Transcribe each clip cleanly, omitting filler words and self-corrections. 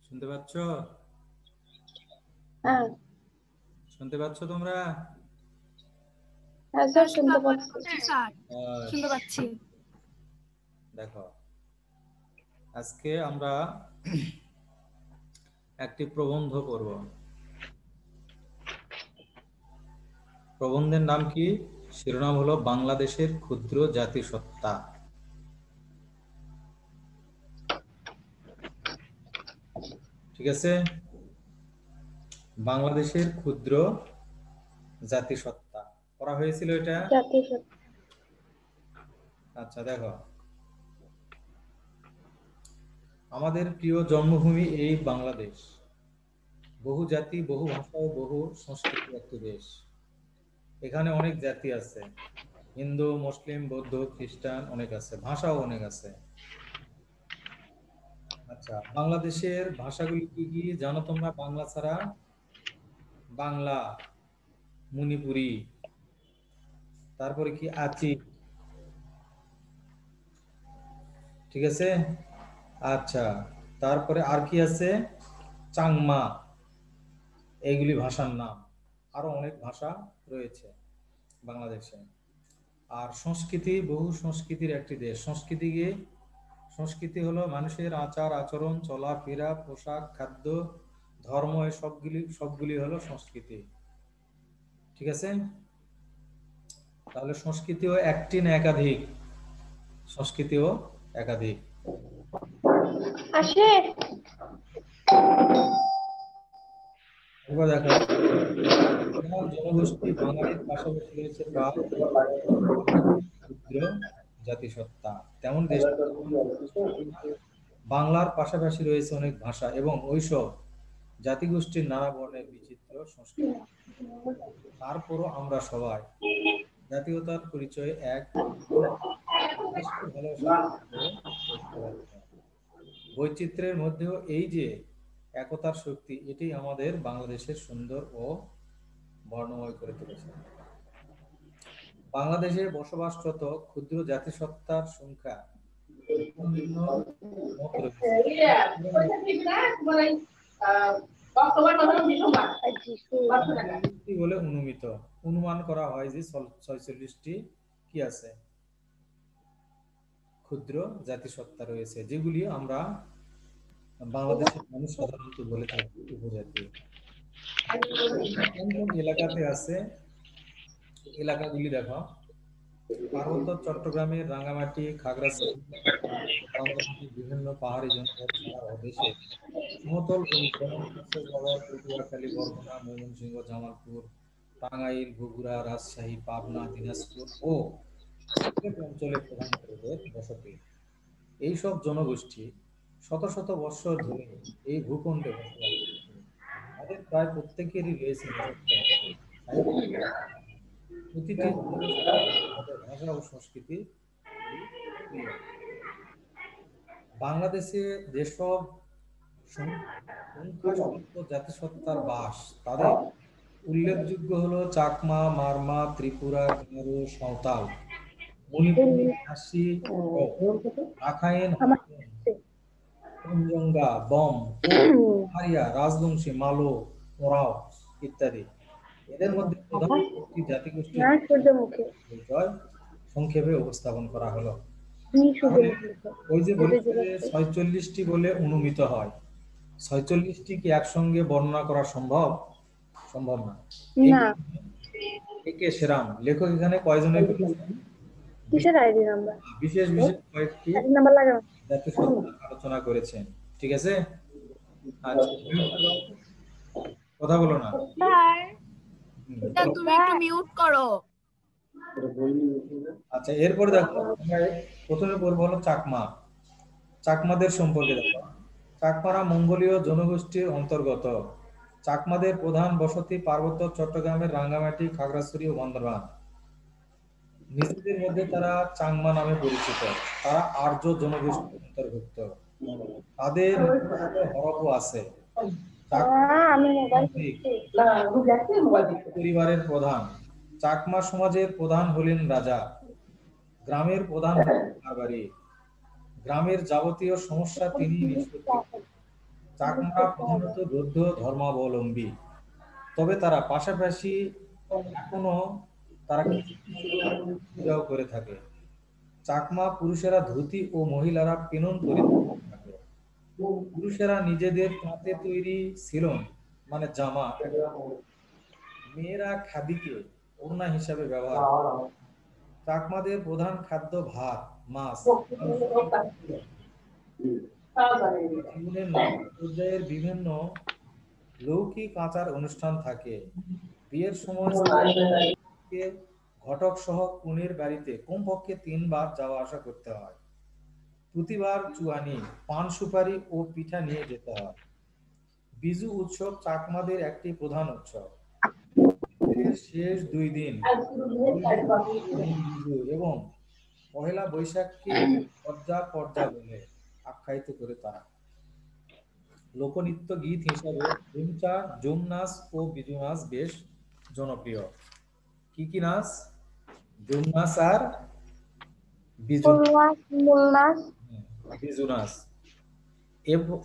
শুনতে পাচ্ছ? হ্যাঁ শুনতে পাচ্ছ তোমরা? হ্যাঁ স্যার শুনতে পাচ্ছি। শুনতে পাচ্ছি। দেখো, আজকে আমরা একটি প্রবন্ধ পড়ব। প্রবন্ধের নাম কি? শিরোনাম হলো বাংলাদেশের ক্ষুদ্র জাতিসত্তা। ঠিক আছে, বাংলাদেশের ক্ষুদ্র জাতিসত্তা পড়া হয়েছিল এটা। আচ্ছা দেখো, আমাদের প্রিয় জন্মভূমি এই বাংলাদেশ। বহু জাতি, বহু ভাষা ও বহু সংস্কৃতির একটি দেশ। এখানে অনেক জাতি আছে, হিন্দু, মুসলিম, বৌদ্ধ, খ্রিস্টান অনেক আছে, ভাষাও অনেক আছে। আচ্ছা, বাংলাদেশের ভাষাগুলি কি কি জানো তোমরা? বাংলা ছাড়া বাংলা, মণিপুরি, তারপরে কি আচি, ঠিক আছে। আচ্ছা, তারপরে আর কি আছে? চাংমা, এইগুলি ভাষার নাম। আরো অনেক ভাষা রয়েছে বাংলাদেশে। আর সংস্কৃতি, বহু সংস্কৃতির একটি দেশ। সংস্কৃতি হলো মানুষের আচার আচরণ, চলাফেরা, পোশাক, খাদ্য, ধর্ম, এই সবগুলি হলো সংস্কৃতি। ঠিক আছে, তাহলে সংস্কৃতিও একটি না একাধিক? সংস্কৃতিও একাধিক। আসে এবার দেখো, প্রধান জনগোষ্ঠী বাঙালির পাশাপাশি রয়েছে প্রায় ক্ষুদ্র জাতিসত্তা। তেমন দেশ বাংলার পাশাপাশি রয়েছে অনেক ভাষা এবং ওইসব জাতিগোষ্ঠীর নানা বর্ণের বিচিত্র সংস্কৃতি। তারপরও আমরা সবাই জাতীয়তার পরিচয়ে এক দেশকে ভালোবাসা বৈচিত্র্যের মধ্যেও এই যে একতার শক্তি, এটি আমাদের বাংলাদেশের সুন্দর ও বর্ণময় করে তুলেছে। বাংলাদেশে বসবাসরত ক্ষুদ্র জাতিসত্তার সংখ্যা বিভিন্ন মত রয়েছে। বলে অনুমান করা হয় যে 46টি কি আছে? ক্ষুদ্র জাতিসত্তা রয়েছে, যেগুলি আমরা বাংলাদেশের মানুষ সাধারণত বলে থাকি উপজাতি। কোন কোন এলাকাতে আছে এলাকাগুলি দেখো। পার্বত্য চট্টগ্রামের রাঙ্গামাটি, খাগড়াছড়ি, বিভিন্ন পাহাড়ি জনপদ ছাড়াও দেশে সমতল ভূমি যেমন কক্সবাজার, পটুয়াখালী, বরগুনা, ময়মনসিংহ, জামালপুর, টাঙ্গাইল, বগুড়া, রাজশাহী, পাবনা, দিনাজপুর ও সিলেট অঞ্চলে প্রধানদের বসতি। এইসব জনগোষ্ঠী শত শত বৎসর ধরে এই ভূখণ্ডে বসবাস করছে। তাদের প্রায় প্রত্যেকেরই রয়েছে নিজস্ব সাহিত্য, প্রতিটি জনগোষ্ঠী তাদের ভাষা ও সংস্কৃতি প্রিয়। বাংলাদেশে যেসব সংখ্যাগরিষ্ঠ জাতিসত্তার বাস, তাদের উল্লেখযোগ্য হলো চাকমা, মারমা, ত্রিপুরা, গারো, সাঁওতাল, মণিপুরী, খাসি, রাখাইন, তঞ্জঙ্গা, বম, পাহাড়িয়া, রাজবংশী, মালো, ওরাও ইত্যাদি। এদের মধ্যে প্রধান একটি জাতিগোষ্ঠীর পরিচয় সংক্ষেপে উপস্থাপন করা হলো। ওই যে বলেছে যে 46টি বলে অনুমিত হয়, 46টি কি একসঙ্গে বর্ণনা করা সম্ভব? সম্ভব না। একে সেরাম লেখক এখানে কয়জনের বিশেষ বিশেষ কয়েকটি জাতিসত্তা আলোচনা করেছেন। ঠিক আছে, আচ্ছা কথা বলো না। তুমি একটু মিউট করো। আচ্ছা, এরপরে দেখো, আমরা প্রথমে বলবো হলো চাকমা। চাকমাদের সম্পর্কে দেখো। চাকমারা মঙ্গোলীয় জনগোষ্ঠীর অন্তর্গত। চাকমাদের প্রধান বসতি পার্বত্য চট্টগ্রামের রাঙ্গামাটি, খাগড়াছড়ি ও বান্দরবান। নিজেদের মধ্যে তারা চাংমা নামে পরিচিত। তারা আর্য জনগোষ্ঠীর অন্তর্ভুক্ত। তাদের হরফও আছে। পরিবারের প্রধান। চাকমা সমাজের প্রধান হলেন রাজা। গ্রামের প্রধান তার বাড়ি। গ্রামের যাবতীয় সমস্যা তিনি নিষ্পত্তি করেন। চাকমারা প্রধানত বৌদ্ধ ধর্মাবলম্বী, তবে তারা পাশাপাশি এখনো তারা কিছু কিছু পূজাও করে থাকে। চাকমা পুরুষেরা ধুতি ও মহিলারা পেনন পরিধান করে থাকে। পুরুষেরা নিজেদের তাঁতে তৈরি সিলন মানে জামা এবং মেয়েরা খাদিকে ওড়না হিসাবে ব্যবহার করে। চাকমাদের প্রধান খাদ্য ভাত, মাছ, মাংস এবং পোলাও। জীবনের নানা পর্যায়ের বিভিন্ন লৌকিক আচার অনুষ্ঠান থাকে। বিয়ের সময় স্ত্রীকে ঘটক সহ কনের বাড়িতে কমপক্ষে 3 বার যাওয়া আসা করতে হয়। প্রতিবার চুয়ানি, পান সুপারি ও পিঠা নিয়ে যেতে হয়। বিজু উৎসব চাকমাদের একটি প্রধান উৎসব। এর শেষ 2 দিন বিজু এবং পহেলা বৈশাখকে পর্যা পর্যা বলে আখ্যায়িত করে তারা। লোকনৃত্য গীত হিসাবে ধুমচা, জুম নাচ ও বিজু নাচ বেশ জনপ্রিয়। কি কি নাচ? জুম নাচ আর বিজু বিজু নাচ।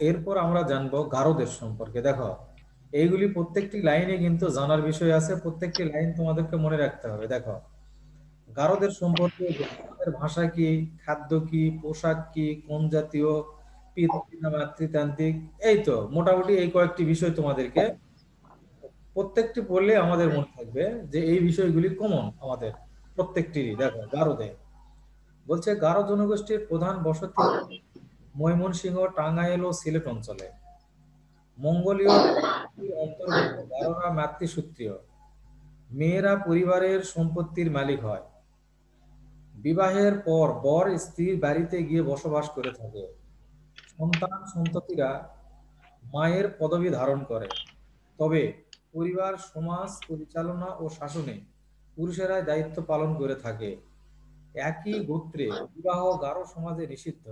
এরপর আমরা জানবো গারোদের সম্পর্কে। দেখো, এইগুলি প্রত্যেকটি লাইনে কিন্তু জানার বিষয় আছে, প্রত্যেকটি লাইন তোমাদেরকে মনে রাখতে হবে। দেখো, গারোদের সম্পর্কে তাদের ভাষা কি, খাদ্য কি, পোশাক কি, কোন জাতীয়, পিতৃ না মাতৃতান্ত্রিক, এই তো মোটামুটি এই কয়েকটি বিষয় তোমাদেরকে প্রত্যেকটি পড়লে আমাদের মনে থাকবে যে এই বিষয়গুলি কমন আমাদের প্রত্যেকটিরই। দেখো, গারোদের বলছে গারো জনগোষ্ঠীর প্রধান বসতি ময়মনসিংহ, টাঙ্গাইল ও সিলেট অঞ্চলে। মঙ্গোলীয় জনগোষ্ঠীর অন্তর্গত গারোরা মাতৃসূত্রীয়। মেয়েরা পরিবারের সম্পত্তির মালিক হয়। বিবাহের পর বর স্ত্রীর বাড়িতে গিয়ে বসবাস করে থাকে। সন্তান সন্ততিরা মায়ের পদবি ধারণ করে। তবে পরিবার, সমাজ পরিচালনা ও শাসনে পুরুষেরাই দায়িত্ব পালন করে থাকে। একই গোত্রে বিবাহ গারো সমাজে নিষিদ্ধ।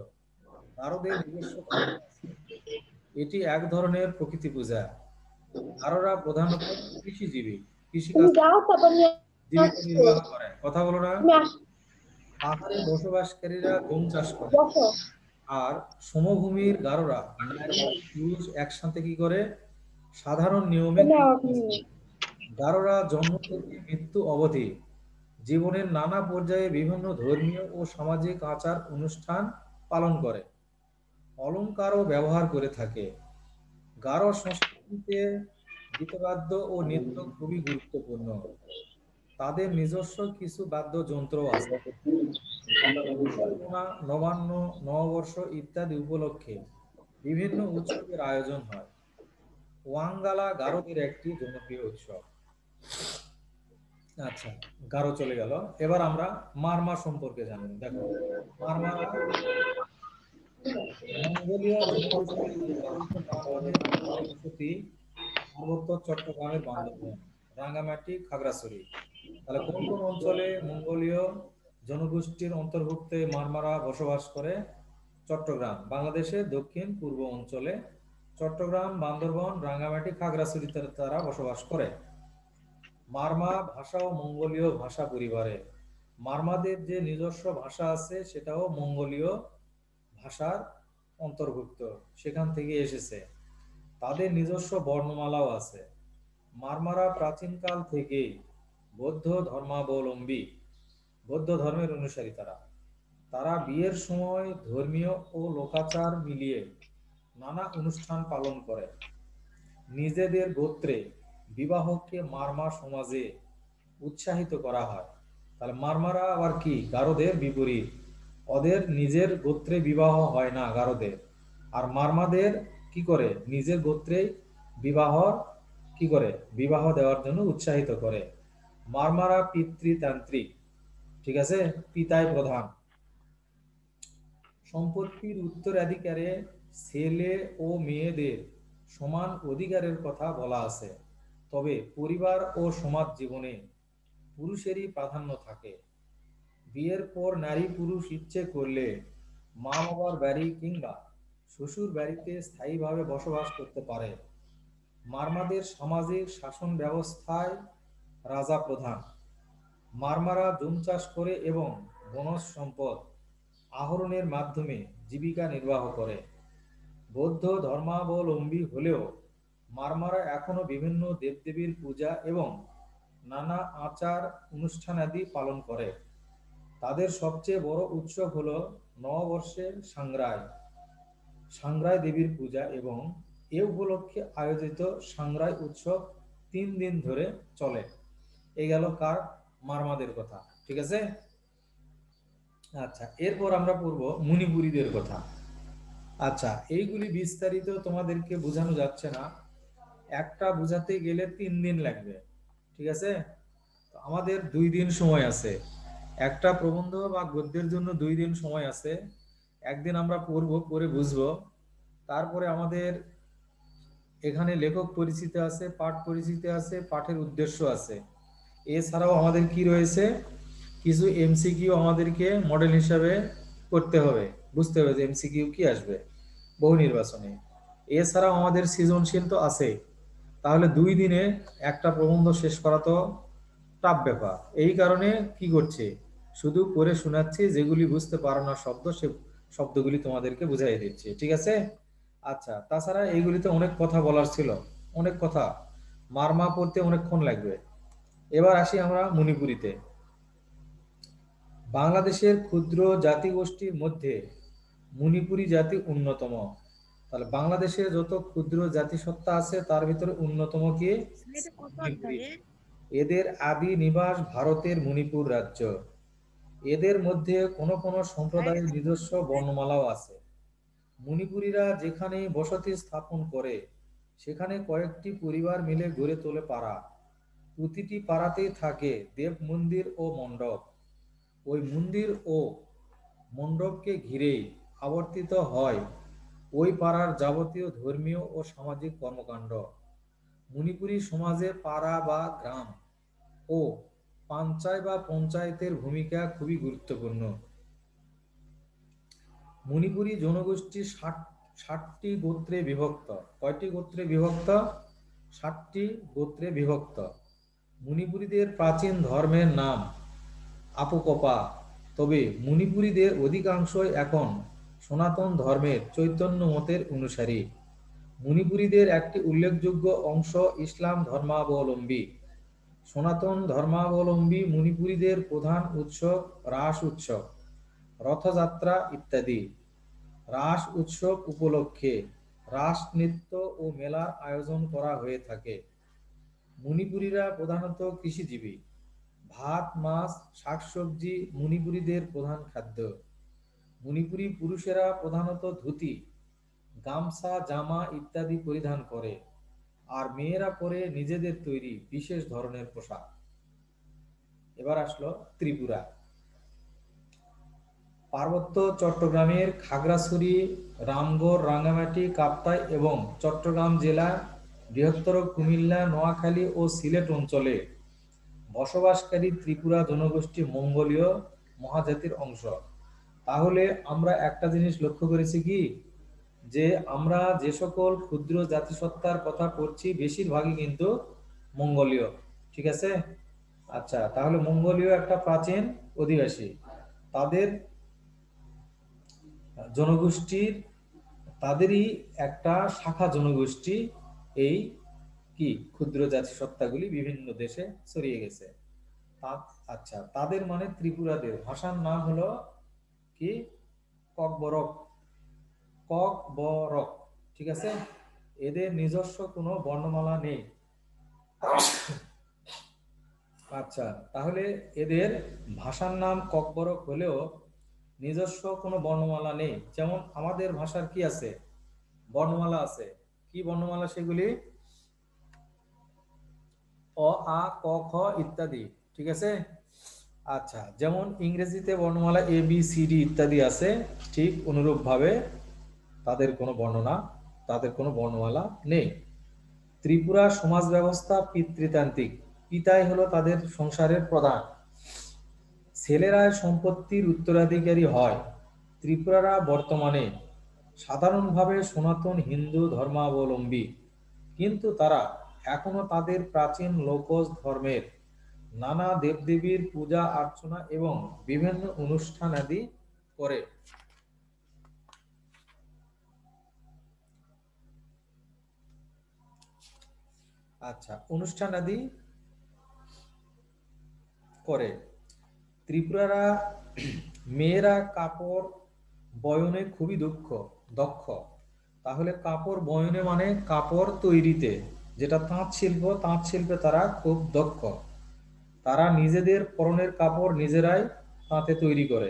গারোদের নিজস্ব ধর্ম আছে। এটি এক ধরনের প্রকৃতি পূজা। গারোরা প্রধানত কৃষিজীবী, কৃষিকাজ জীবিকা নির্বাহ করে। কথা বলো না? পাহাড়ে বসবাসকারীরা গম চাষ করে। আর সমভূমির গারোরা নারী পুরুষ একসাথে কি করে? সাধারণ নিয়মে কৃষিকাজ করে। গারোরা জন্ম থেকে মৃত্যু অবধি জীবনের নানা পর্যায়ে বিভিন্ন ধর্মীয় ও সামাজিক আচার অনুষ্ঠান পালন করে। অলংকারও ব্যবহার করে থাকে। গারো সংস্কৃতিতে গীতবাদ্য ও নৃত্য খুবই গুরুত্বপূর্ণ। তাদের নিজস্ব কিছু বাদ্যযন্ত্র আছে। বরপূর্ণা, নবান্ন, নববর্ষ ইত্যাদি উপলক্ষে বিভিন্ন উৎসবের আয়োজন হয়। ওয়াঙ্গালা গারোদের একটি জনপ্রিয় উৎসব। আচ্ছা, গারো চলে গেল। এবার আমরা মারমা সম্পর্কে জানবো। দেখো, মারমারা মঙ্গোলীয় জনগোষ্ঠীর অন্তর্ভুক্ত। মারমাদের প্রধান বসতি পার্বত্য চট্টগ্রামের বান্দরবান, রাঙ্গামাটি, খাগড়াছড়ি। তাহলে কোন কোন অঞ্চলে মঙ্গোলীয় জনগোষ্ঠীর অন্তর্ভুক্ত এই মারমারা বসবাস করে? চট্টগ্রাম, বাংলাদেশের দক্ষিণ পূর্ব অঞ্চলে চট্টগ্রাম, বান্দরবান, রাঙ্গামাটি, খাগড়াছড়িতে তারা বসবাস করে। মারমা ভাষাও মঙ্গোলীয় ভাষা পরিবারে। মারমাদের যে নিজস্ব ভাষা আছে সেটাও মঙ্গোলীয় ভাষার অন্তর্ভুক্ত, সেখান থেকে এসেছে। তাদের নিজস্ব বর্ণমালাও আছে। মারমারা প্রাচীনকাল থেকেই বৌদ্ধ ধর্মাবলম্বী, বৌদ্ধ ধর্মের অনুসারী তারা। তারা বিয়ের সময় ধর্মীয় ও লোকাচার মিলিয়ে নানা অনুষ্ঠান পালন করে। নিজেদের গোত্রে বিবাহকে মারমা সমাজে উৎসাহিত করা হয়। তাহলে মারমারা আবার কি গারোদের বিপরীত। ওদের নিজের গোত্রে বিবাহ হয় না গারোদের। আর মারমাদের কি করে? নিজের গোত্রে বিবাহ কি করে? বিবাহ দেওয়ার জন্য উৎসাহিত করে। মারমারা পিতৃতান্ত্রিক, ঠিক আছে, পিতায় প্রধান। সম্পত্তির উত্তরাধিকারে ছেলে ও মেয়েদের সমান অধিকারের কথা বলা আছে। তবে পরিবার ও সমাজ জীবনে পুরুষেরই প্রাধান্য থাকে। বিয়ের পর নারী পুরুষ ইচ্ছে করলে মা বাবার বাড়ি কিংবা শ্বশুর বাড়িতে স্থায়ীভাবে বসবাস করতে পারে। মারমাদের সামাজিক শাসন ব্যবস্থায় রাজা প্রধান। মারমারা জুম চাষ করে এবং বনজ সম্পদ আহরণের মাধ্যমে জীবিকা নির্বাহ করে। বৌদ্ধ ধর্মাবলম্বী হলেও মারমারা এখনো বিভিন্ন দেবদেবীর পূজা এবং নানা আচার অনুষ্ঠানাদি পালন করে। তাদের সবচেয়ে বড় উৎসব হলো নববর্ষের সাংগ্রাই সাংগ্রাই দেবীর পূজা এবং এ উপলক্ষে আয়োজিত সাংগ্রাই উৎসব 3 দিন ধরে চলে। এই গেল কার? মারমাদের কথা। ঠিক আছে। আচ্ছা, এরপর আমরা পড়ব মণিপুরীদের কথা। আচ্ছা, এইগুলি বিস্তারিত তোমাদেরকে বোঝানো যাচ্ছে না, একটা বোঝাতে গেলে 3 দিন লাগবে। ঠিক আছে। তো আমাদের 2 দিন সময় আছে, একটা প্রবন্ধ বা গদ্যের জন্য 2 দিন সময় আছে। একদিন আমরা পড়বো, পড়ে বুঝবো, তারপরে আমাদের এখানে লেখক পরিচিত আছে, পাঠ পরিচিত আছে, পাঠের উদ্দেশ্য আছে। এছাড়াও আমাদের কি রয়েছে, কিছু এমসিকিউ আমাদেরকে মডেল হিসাবে করতে হবে, বুঝতে হবে যে এমসিকিউ কি আসবে বহু নির্বাচনে। এছাড়াও আমাদের সৃজনশীল তো আছে। তাহলে 2 দিনে একটা প্রবন্ধ শেষ করা তো টাফ ব্যাপার। এই কারণে কি করছি, শুধু পড়ে শোনাচ্ছি, যেগুলি বুঝতে পারো না শব্দ, সে শব্দগুলি তোমাদেরকে বুঝাই দিচ্ছি। ঠিক আছে। আচ্ছা, তাছাড়া এইগুলিতে অনেক কথা বলার ছিল, অনেক কথা, মারমা পড়তে অনেকক্ষণ লাগবে। এবার আসি আমরা মণিপুরীতে। বাংলাদেশের ক্ষুদ্র জাতিগোষ্ঠীর মধ্যে মণিপুরী জাতি অন্যতম। তাহলে বাংলাদেশের যত ক্ষুদ্র জাতিসত্তা আছে তার ভিতরে অন্যতম কি? এটা কত মণিপুরী। অধ্যায়ে? এদের আদি নিবাস ভারতের মণিপুর রাজ্য। এদের মধ্যে কোনো কোনো সম্প্রদায়ের নিজস্ব বর্ণমালাও আছে। মণিপুরীরা যেখানে বসতি স্থাপন করে সেখানে কয়েকটি পরিবার মিলে গড়ে তোলে পাড়া। প্রতিটি পাড়াতেই থাকে দেব মন্দির ও মণ্ডপ। ওই মন্দির ও মণ্ডপকে ঘিরেই আবর্তিত হয় ওই পাড়ার যাবতীয় ধর্মীয় ও সামাজিক কর্মকাণ্ড। মণিপুরী সমাজে পাড়া বা গ্রাম ও পাঞ্চায় বা পঞ্চায়েতের ভূমিকা খুবই গুরুত্বপূর্ণ। মণিপুরী জনগোষ্ঠী 60টি গোত্রে বিভক্ত। কয়টি গোত্রে বিভক্ত? 60টি গোত্রে বিভক্ত। মণিপুরীদের প্রাচীন ধর্মের নাম আপোকপা। তবে মণিপুরীদের অধিকাংশই এখন সনাতন ধর্মের চৈতন্য মতের অনুসারী। মণিপুরীদের একটি উল্লেখযোগ্য অংশ ইসলাম ধর্মাবলম্বী। সনাতন ধর্মাবলম্বী মণিপুরীদের প্রধান উৎসব রাস উৎসব, রথযাত্রা ইত্যাদি। রাস উৎসব উপলক্ষে রাস নৃত্য ও মেলার আয়োজন করা হয়ে থাকে। মণিপুরীরা প্রধানত কৃষিজীবী। ভাত, মাছ, শাকসবজি মণিপুরীদের প্রধান খাদ্য। মণিপুরী পুরুষেরা প্রধানত ধুতি, গামছা, জামা ইত্যাদি পরিধান করে, আর মেয়েরা পরে নিজেদের তৈরি বিশেষ ধরনের পোশাক। এবার আসলো ত্রিপুরা। পার্বত্য চট্টগ্রামের খাগড়াছড়ি, রামগড়, রাঙ্গামাটি, কাপ্তাই এবং চট্টগ্রাম জেলা, বৃহত্তর কুমিল্লা, নোয়াখালী ও সিলেট অঞ্চলে বসবাসকারী ত্রিপুরা জনগোষ্ঠী মঙ্গোলীয় মহাজাতির অংশ। তাহলে আমরা একটা জিনিস লক্ষ্য করেছি কি, যে আমরা যে সকল ক্ষুদ্র জাতিসত্তার কথা পড়ছি বেশিরভাগই কিন্তু মঙ্গোলীয়। ঠিক আছে। আচ্ছা, তাহলে মঙ্গোলীয় একটা প্রাচীন অধিবাসী, তাদের জনগোষ্ঠীর, তাদেরই একটা শাখা জনগোষ্ঠী এই কি ক্ষুদ্র জাতিসত্তাগুলি বিভিন্ন দেশে ছড়িয়ে গেছে। আচ্ছা, তাদের মানে ত্রিপুরাদের ভাষার নাম হলো কি? ককবরক। ককবরক। ঠিক আছে। এদের নিজস্ব কোনো বর্ণমালা নেই। আচ্ছা, তাহলে এদের ভাষার নাম ককবরক হলেও নিজস্ব কোনো বর্ণমালা নেই। যেমন আমাদের ভাষার কি আছে? বর্ণমালা আছে। কি বর্ণমালা সেগুলি? অ, আ, ক, খ ইত্যাদি। ঠিক আছে। আচ্ছা, যেমন ইংরেজিতে বর্ণমালা এ বি সি ডি ইত্যাদি আছে, ঠিক অনুরূপভাবে তাদের কোনো বর্ণনা, তাদের কোনো বর্ণমালা নেই। ত্রিপুরা সমাজ ব্যবস্থা পিতৃতান্ত্রিক। পিতাই হলো তাদের সংসারের প্রধান, ছেলেরাই সম্পত্তির উত্তরাধিকারী হয়। ত্রিপুরারা বর্তমানে সাধারণভাবে সনাতন হিন্দু ধর্মাবলম্বী, কিন্তু তারা এখনো তাদের প্রাচীন লোকজ ধর্মের নানা দেবদেবীর পূজা অর্চনা এবং বিভিন্ন অনুষ্ঠান আদি করে। আচ্ছা, অনুষ্ঠান আদি করে। ত্রিপুরারা মেয়েরা কাপড় বয়নে খুবই দক্ষ। তাহলে কাপড় বয়নে মানে কাপড় তৈরিতে, যেটা তাঁত শিল্পে তারা খুব দক্ষ। তারা নিজেদের পরনের কাপড় নিজেরাই তাঁতে তৈরি করে।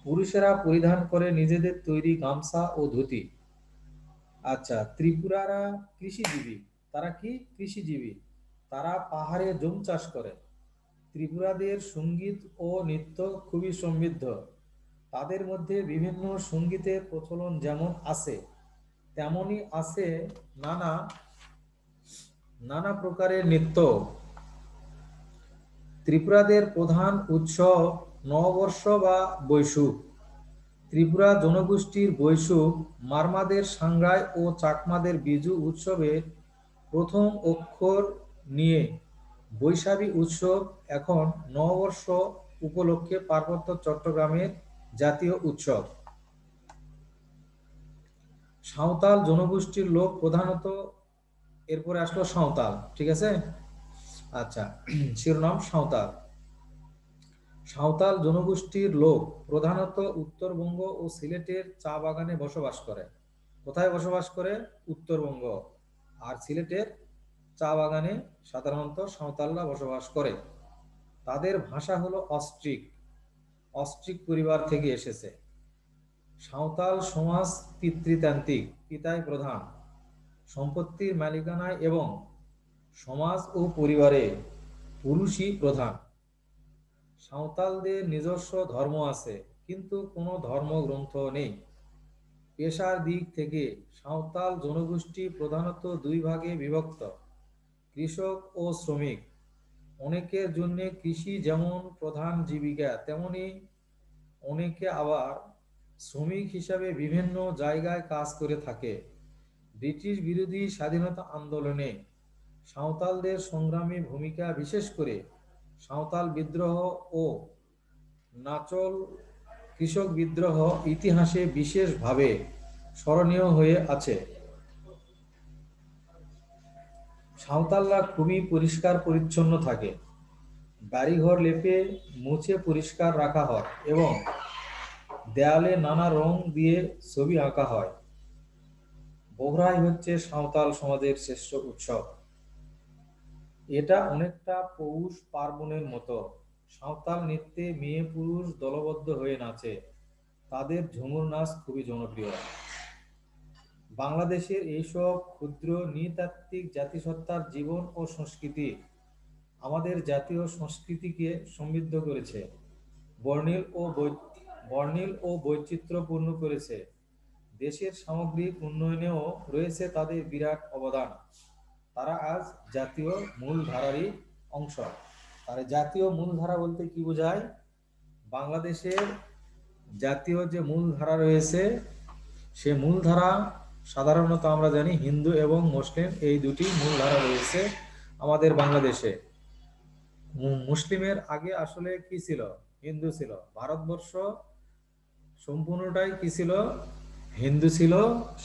পুরুষেরা পরিধান করে নিজেদের তৈরি গামছা ও ধুতি। আচ্ছা, ত্রিপুরারা কৃষিজীবী। তারা কি কৃষিজীবী? তারা পাহাড়ে জুম চাষ করে। ত্রিপুরাদের সঙ্গীত ও নৃত্য খুবই সমৃদ্ধ। তাদের মধ্যে বিভিন্ন সঙ্গীতের প্রচলন যেমন আছে, তেমনি আছে নানা নানা প্রকারের নৃত্য। ত্রিপুরাদের প্রধান উৎসব নববর্ষ বা বৈশুখ। ত্রিপুরা জনগোষ্ঠীর বৈশুখ, মারমাদের সাংগ্রাই ও চাকমাদের বিজু উৎসবের প্রথম অক্ষর নিয়ে বৈশাখী উৎসব এখন নববর্ষ উপলক্ষে পার্বত্য চট্টগ্রামের জাতীয় উৎসব। সাঁওতাল জনগোষ্ঠীর লোক প্রধানত, এরপরে আসলো সাঁওতাল, ঠিক আছে। আচ্ছা, শিরোনাম সাঁওতাল। সাঁওতাল জনগোষ্ঠীর লোক প্রধানত উত্তরবঙ্গ ও সিলেটের চা বাগানে বসবাস করে। কোথায় বসবাস করে? উত্তরবঙ্গ আর সিলেটের চা বাগানে সাধারণত সাঁওতালরা বসবাস করে। তাদের ভাষা হলো অস্ট্রিক। অস্ট্রিক পরিবার থেকে এসেছে। সাঁওতাল সমাজ পিতৃতান্ত্রিক, পিতাই প্রধান। সম্পত্তির মালিকানায় এবং সমাজ ও পরিবারে পুরুষই প্রধান। সাঁওতালদের নিজস্ব ধর্ম আছে, কিন্তু কোনো ধর্মগ্রন্থ নেই। পেশার দিক থেকে সাঁওতাল জনগোষ্ঠী প্রধানত দুই ভাগে বিভক্ত: কৃষক ও শ্রমিক। অনেকের জন্য কৃষি যেমন প্রধান জীবিকা, তেমনি অনেকে আবার শ্রমিক হিসাবে বিভিন্ন জায়গায় কাজ করে থাকে। ব্রিটিশ বিরোধী স্বাধীনতা আন্দোলনে সাঁওতালদের সংগ্রামী ভূমিকা, বিশেষ করে সাঁওতাল বিদ্রোহ ও নাচল কৃষক বিদ্রোহ ইতিহাসে বিশেষভাবে স্মরণীয় হয়ে আছে। সাঁওতালরা খুবই পরিষ্কার পরিচ্ছন্ন থাকে। বাড়িঘর লেপে মুছে পরিষ্কার রাখা হয় এবং দেয়ালে নানা রং দিয়ে ছবি আঁকা হয়। বোহরাই হচ্ছে সাঁওতাল সমাজের শ্রেষ্ঠ উৎসব। এটা অনেকটা পৌষ পার্বণের মতো। সাঁওতাল নৃত্যে মেয়ে পুরুষ দলবদ্ধ হয়ে নাচে। তাদের ঝুমুর নাচ খুবই জনপ্রিয়। বাংলাদেশের এইসব ক্ষুদ্র নৃতাত্ত্বিক জাতিসত্তার জীবন ও সংস্কৃতি আমাদের জাতীয় সংস্কৃতিকে সমৃদ্ধ করেছে, বর্ণিল ও বৈচিত্র্যপূর্ণ করেছে। দেশের সামগ্রিক উন্নয়নেও রয়েছে তাদের বিরাট অবদান। তারা আজ জাতীয় মূলধারারই অংশ। আর জাতীয় মূলধারা বলতে কি বোঝায়? বাংলাদেশের জাতীয় যে মূলধারা রয়েছে, সে মূলধারা সাধারণত আমরা জানি হিন্দু এবং মুসলিম, এই দুটি মূলধারা রয়েছে আমাদের বাংলাদেশে। মুসলিমের আগে আসলে কি ছিল? হিন্দু ছিল। ভারতবর্ষ সম্পূর্ণটাই কি ছিল? হিন্দু ছিল।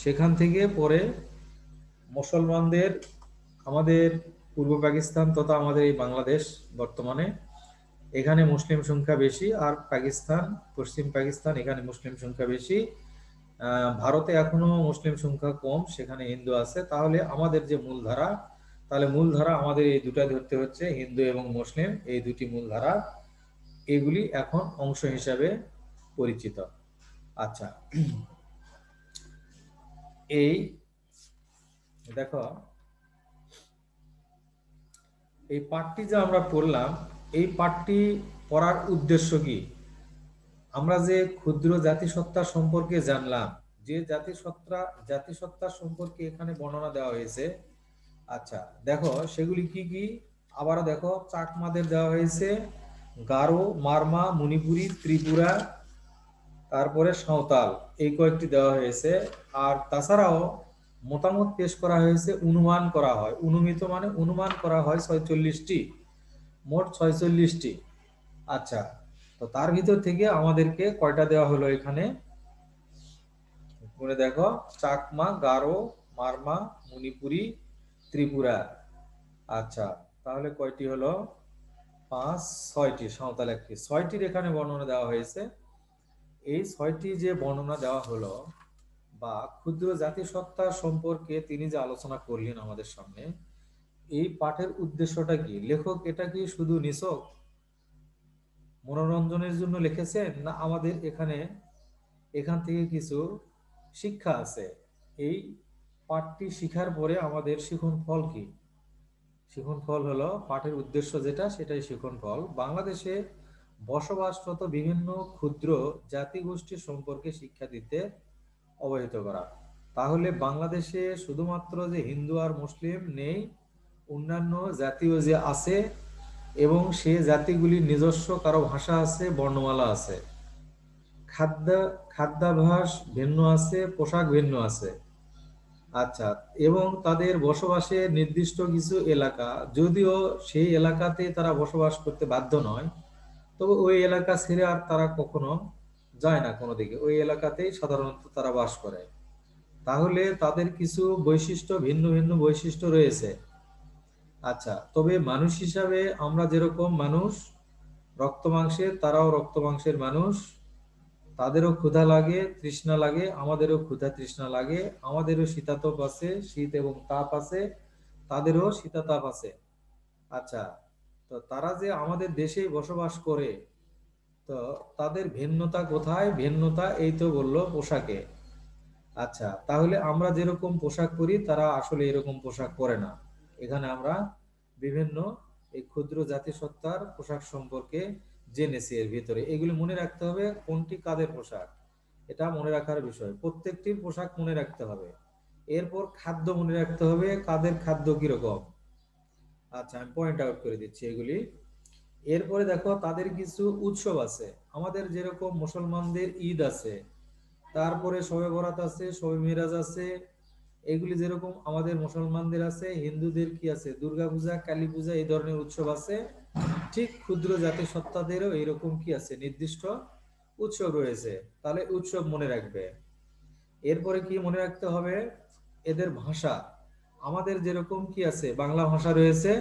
সেখান থেকে পরে মুসলমানদের, আমাদের পূর্ব পাকিস্তান তথা আমাদের এই বাংলাদেশ বর্তমানে, এখানে মুসলিম সংখ্যা বেশি। আর পাকিস্তান, পশ্চিম পাকিস্তান, এখানে মুসলিম সংখ্যা বেশি। ভারতে এখনো মুসলিম সংখ্যা কম, সেখানে হিন্দু আছে। তাহলে আমাদের যে মূলধারা, তাহলে মূলধারা আমাদের এই দুটা ধরতে হচ্ছে, হিন্দু এবং মুসলিম, এই দুটি মূলধারা। এগুলি এখন অংশ হিসাবে পরিচিত। আচ্ছা, এই দেখো, এই পাঠটি যে আমরা পড়লাম, এই পাঠটি পড়ার উদ্দেশ্য কি? আমরা যে ক্ষুদ্র জাতিসত্তা সম্পর্কে জানলাম, যে জাতিসত্তা সম্পর্কে এখানে বর্ণনা দেওয়া হয়েছে। আচ্ছা দেখো, সেগুলি কি কি আবারও দেখো। চাকমাদের দেওয়া হয়েছে, গারো, মারমা, মণিপুরী, ত্রিপুরা, তারপরে সাঁওতাল, এই কয়েকটি দেওয়া হয়েছে। আর তাছাড়াও মতামত পেশ করা হয়েছে, অনুমান করা হয়, অনুমিত মানে অনুমান করা হয় 46টি মোট 46টি। আচ্ছা, তো তার ভিতর থেকে আমাদেরকে কয়টা দেওয়া হলো এখানে মনে দেখো, চাকমা, গারো, মারমা, মণিপুরি, ত্রিপুরা। আচ্ছা, তাহলে কয়টি হলো? 5, 6টি, সাঁওতাল একটি। 6টির এখানে বর্ণনা দেওয়া হয়েছে। এই 6টি যে বর্ণনা দেওয়া হলো বা ক্ষুদ্র জাতিসত্তা সম্পর্কে তিনি যে আলোচনা করলেন আমাদের সামনে, এই পাঠের উদ্দেশ্যটা কি? লেখক এটা কি শুধু নিছক মনোরঞ্জনের জন্য লিখেছেন, না আমাদের এখান থেকে কিছু শিক্ষা আছে? এই পাঠটি শিখার পরে আমাদের শিখন ফল কি? শিখন ফল হলো পাঠের উদ্দেশ্য যেটা, সেটাই শিখন ফল। বাংলাদেশে বসবাসরত বিভিন্ন ক্ষুদ্র জাতিগোষ্ঠী সম্পর্কে শিক্ষা দিতে অবহিত করা। তাহলে বাংলাদেশে শুধুমাত্র যে হিন্দু আর মুসলিম নেই, অন্যান্য জাতিও যে আছে, এবং সে জাতিগুলির নিজস্ব কারো ভাষা আছে, বর্ণমালা আছে, খাদ্য খাদ্যাভ্যাস ভিন্ন আছে, পোশাক ভিন্ন আছে। আচ্ছা, এবং তাদের বসবাসের নির্দিষ্ট কিছু এলাকা, যদিও সেই এলাকাতে তারা বসবাস করতে বাধ্য নয়, তবে ওই এলাকা ছেড়ে আর তারা কখনো যায় না কোনো দিকে, ওই এলাকাতেই সাধারণত তারা বাস করে। তাহলে তাদের কিছু বৈশিষ্ট্য, ভিন্ন ভিন্ন বৈশিষ্ট্য রয়েছে। আচ্ছা, তবে মানুষ হিসাবে আমরা যেরকম মানুষ, রক্ত মাংসের, তারাও রক্ত মাংসের মানুষ। তাদেরও ক্ষুধা লাগে, তৃষ্ণা লাগে, আমাদেরও ক্ষুধা তৃষ্ণা লাগে, আমাদেরও শীতাতপ আছে, শীত এবং তাপ আছে, তাদেরও শীতাতাপ আছে। আচ্ছা, তো তারা যে আমাদের দেশেই বসবাস করে, তো তাদের ভিন্নতা কোথায়? ভিন্নতা এই তো বললো পোশাকে। আচ্ছা, তাহলে আমরা যেরকম পোশাক পরি, তারা আসলে এরকম পোশাক পরে না। এখানে আমরা বিভিন্ন এই ক্ষুদ্র জাতিসত্তার পোশাক সম্পর্কে জেনেছি। এর ভিতরে এগুলি মনে রাখতে হবে, কোনটি কাদের পোশাক, এটা মনে রাখার বিষয়। প্রত্যেকটির পোশাক মনে রাখতে হবে। এরপর খাদ্য মনে রাখতে হবে, কাদের খাদ্য কিরকম। আচ্ছা, আমি পয়েন্ট আউট করে দিচ্ছি এগুলি। এরপরে দেখো, তাদের কিছু উৎসব আছে। আমাদের যেরকম মুসলমানদের ঈদ আছে, তারপরে শবে বরাত আছে, শবে মিরাজ আছে, এগুলি যেরকম আমাদের মুসলমানদের আছে, হিন্দুদের কি আছে? দুর্গা পূজা, কালী পূজা, এই ধরনের উৎসব আছে। ঠিক ক্ষুদ্র জাতিসত্তাদেরও এরকম কি আছে? নির্দিষ্ট উৎসব রয়েছে। তাহলে উৎসব মনে রাখবে। এরপরে কি মনে রাখতে হবে? এদের ভাষা। আমাদের যেরকম কি আছে? বাংলা ভাষা রয়েছে।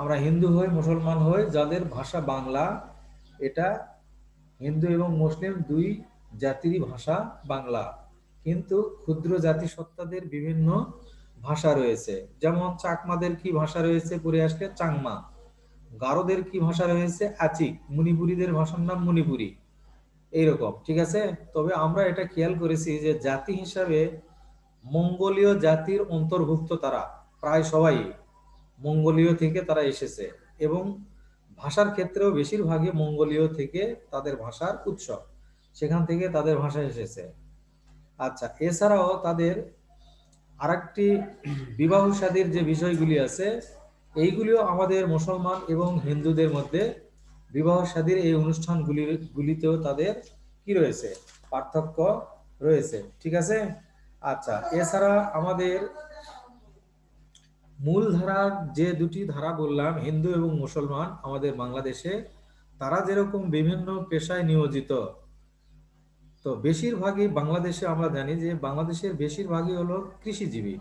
আমরা হিন্দু হই, মুসলমান হই, যাদের ভাষা বাংলা, এটা হিন্দু এবং মুসলিম দুই জাতিরই ভাষা বাংলা। কিন্তু ক্ষুদ্র জাতিসত্তাদের বিভিন্ন ভাষা রয়েছে। যেমন চাকমাদের কি ভাষা রয়েছে? পড়ে আসলে চাংমা। গারোদের কি ভাষা রয়েছে? আচিক। মণিপুরীদের ভাষার নাম মণিপুরি। এইরকম, ঠিক আছে। তবে আমরা এটা খেয়াল করেছি যে জাতি হিসাবে মঙ্গোলীয় জাতির অন্তর্ভুক্ত তারা, প্রায় সবাই মঙ্গোলীয় থেকে তারা এসেছে, এবং ভাষার ক্ষেত্রেও বেশিরভাগই মঙ্গোলীয় থেকে তাদের ভাষার উৎস, সেখান থেকে তাদের ভাষা এসেছে। আচ্ছা, এছাড়াও তাদের আরেকটি বিবাহ শাদীর যে বিষয়গুলি আছে, এইগুলিও আমাদের মুসলমান এবং হিন্দুদের মধ্যে বিবাহ শাদীর এই গুলিতেও তাদের কি রয়েছে? পার্থক্য রয়েছে, ঠিক আছে। আচ্ছা, এছাড়া আমাদের মূল ধারার যে দুটি ধারা বললাম, হিন্দু এবং মুসলমান, আমাদের বাংলাদেশে তারা যেরকম বিভিন্ন পেশায় নিয়োজিত, তো বেশিরভাগই বাংলাদেশে আমরা জানি যে বাংলাদেশের বেশিরভাগই হলো কৃষিজীবী,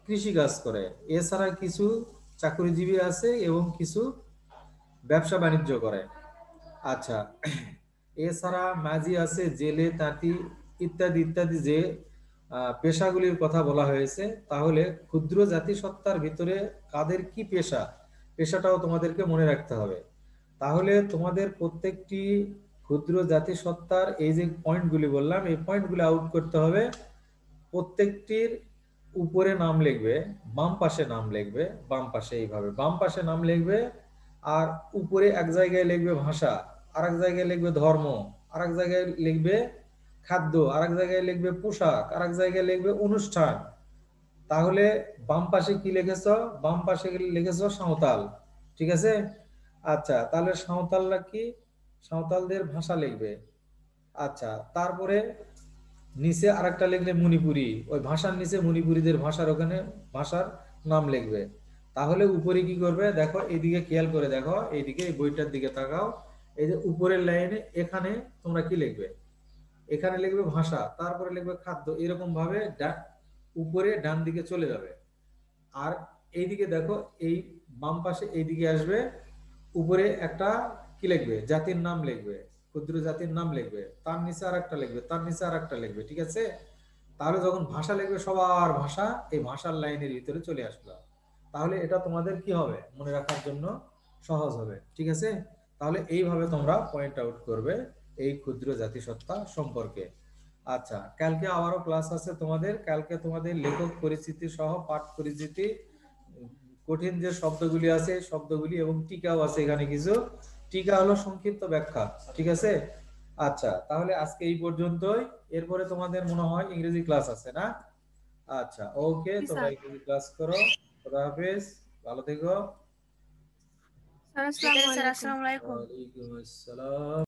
কৃষি কাজ করে। এছাড়া কিছু চাকরিজীবী আছে এবং কিছু ব্যবসা বাণিজ্য করে। আচ্ছা, এছাড়া মাঝি আছে, জেলে, তাঁতি, ইত্যাদি ইত্যাদি যে পেশাগুলির কথা বলা হয়েছে। তাহলে ক্ষুদ্র জাতিসত্তার ভিতরে কাদের কি পেশা, পেশাটাও তোমাদেরকে মনে রাখতে হবে। তাহলে তোমাদের প্রত্যেকটি ক্ষুদ্র জাতিসত্তার এই যে পয়েন্টগুলি বললাম, এই পয়েন্টগুলি আউট করতে হবে। প্রত্যেকটির উপরে নাম লিখবে, বাম পাশে নাম লিখবে, বাম পাশে এইভাবে বাম পাশে নাম লিখবে। আর উপরে এক জায়গায় লিখবে ভাষা, আর এক জায়গায় লিখবে ধর্ম, আর এক জায়গায় লিখবে খাদ্য, আর এক জায়গায় লিখবে পোশাক, আর এক জায়গায় লিখবে অনুষ্ঠান। তাহলে বাম পাশে কি লিখেছ? বাম পাশে লিখেছ সাঁওতাল, ঠিক আছে। আচ্ছা, তাহলে সাঁওতালরা কি? সাঁওতালদের ভাষা লিখবে। আচ্ছা, তারপরে নিচে আরেকটা লিখলে মণিপুরি, ওই ভাষার নিচে মণিপুরীদের ভাষার ওখানে ভাষার নাম লিখবে। তাহলে উপরে কি করবে দেখো, এইদিকে খেয়াল করে দেখো, এইদিকে এই বইটার দিকে তাকাও। এই যে উপরের লাইনে এখানে তোমরা কি লিখবে, এখানে লিখবে ভাষা, তারপরে লিখবে খাদ্য, এরকম ভাবে উপরে ডান দিকে চলে যাবে। আর এইদিকে দেখো, এই বাম পাশে এইদিকে আসবে, উপরে একটা কি লিখবে, জাতির নাম লিখবে, ক্ষুদ্র জাতির নাম লিখবে, তার নিচে আর একটা লিখবে, তার নিচে আর একটা লিখবে, ঠিক আছে? তাহলে যখন ভাষা লিখবে, সবার ভাষা এই ভাষার লাইনের ভিতরে চলে আসলো। তাহলে এটা তোমাদের কি হবে, মনে রাখার জন্য সহজ হবে, ঠিক আছে? তাহলে এইভাবে তোমরা পয়েন্ট আউট করবে এই ক্ষুদ্র জাতিসত্তা সম্পর্কে। আচ্ছা, কালকে আবারও ক্লাস আছে তোমাদের। কালকে তোমাদের লেখক পরিচিতি সহ পাঠ পরিচিতি, উম, কঠিন যে শব্দগুলি আছে শব্দগুলি এবং টিকাও আছে এখানে কিছু। টিকা হলো সংক্ষিপ্ত ব্যাখ্যা, ঠিক আছে? আচ্ছা, তাহলে আজকে এই পর্যন্তই। এরপরে তোমাদের মনে হয় ইংরেজি ক্লাস আছে না? আচ্ছা, ওকে, জি তোমরা স্যার। ইংরেজি ক্লাস করো। খোদা হাফেজ, ভালো থেকো। স্যার ঠিক আসসালামু আছে স্যার, আলাইকুম। আসসালামু আলাইকুম। ওয়ালাইকুম আসসালাম।